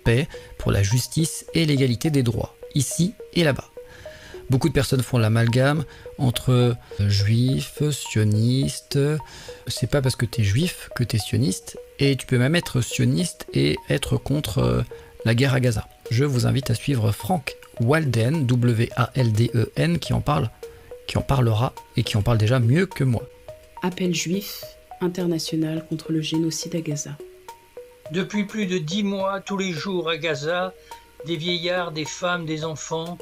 paix, pour la justice et l'égalité des droits, ici et là-bas. Beaucoup de personnes font l'amalgame entre juifs, sionistes. C'est pas parce que t'es juif que t'es sioniste, et tu peux même être sioniste et être contre la guerre à Gaza. Je vous invite à suivre Frank Walden, W-A-L-D-E-N, qui en parlera et qui en parle déjà mieux que moi. Appel juif international contre le génocide à Gaza. Depuis plus de 10 mois, tous les jours à Gaza, des vieillards, des femmes, des enfants,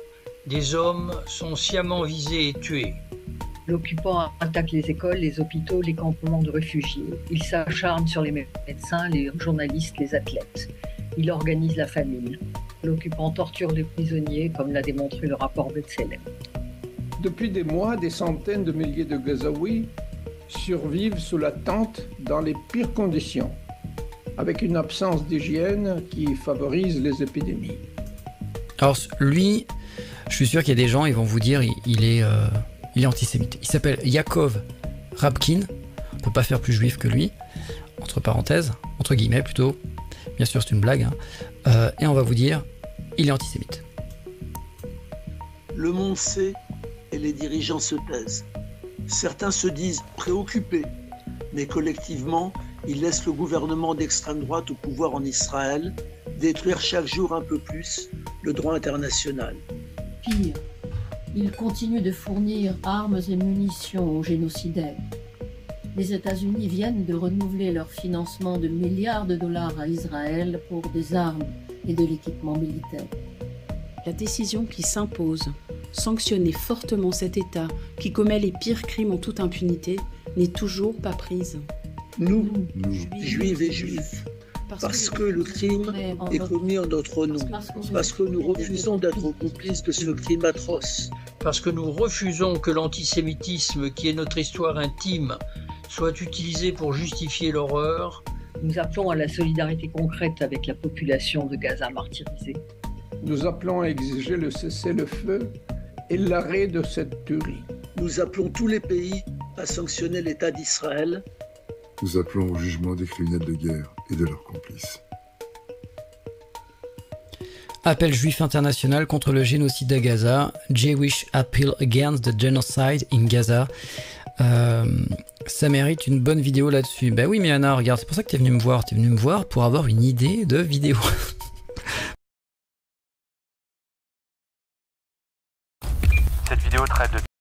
des hommes sont sciemment visés et tués. L'occupant attaque les écoles, les hôpitaux, les campements de réfugiés. Il s'acharne sur les médecins, les journalistes, les athlètes. Il organise la famine. L'occupant torture les prisonniers, comme l'a démontré le rapport B'Tselem. Depuis des mois, des centaines de milliers de Gazaouis survivent sous la tente dans les pires conditions, avec une absence d'hygiène qui favorise les épidémies. Alors lui, je suis sûr qu'il y a des gens, ils vont vous dire il est antisémite. Il s'appelle Yaakov Rabkin, on ne peut pas faire plus juif que lui, entre parenthèses, entre guillemets plutôt, bien sûr c'est une blague, hein. Et on va vous dire, il est antisémite. Le monde sait et les dirigeants se taisent. Certains se disent préoccupés, mais collectivement, ils laissent le gouvernement d'extrême droite au pouvoir en Israël détruire chaque jour un peu plus le droit international. Pire, ils continuent de fournir armes et munitions aux génocidaires. Les États-Unis viennent de renouveler leur financement de milliards de dollars à Israël pour des armes et de l'équipement militaire. La décision qui s'impose, sanctionner fortement cet État qui commet les pires crimes en toute impunité, n'est toujours pas prise. Nous, juifs et juifs, parce que le crime est commis en notre nom, parce que nous refusons d'être complices de ce crime atroce. Parce que nous refusons que l'antisémitisme, qui est notre histoire intime, soit utilisé pour justifier l'horreur. Nous appelons à la solidarité concrète avec la population de Gaza martyrisée. Nous appelons à exiger le cessez-le-feu et l'arrêt de cette tuerie. Nous appelons tous les pays à sanctionner l'État d'Israël. Nous appelons au jugement des criminels de guerre et de leurs complices. Appel juif international contre le génocide à Gaza. Jewish Appeal Against the Genocide in Gaza. Ça mérite une bonne vidéo là-dessus. Bah oui, mais Anna, regarde, c'est pour ça que t'es venu me voir. T'es venu me voir pour avoir une idée de vidéo. Cette vidéo traite de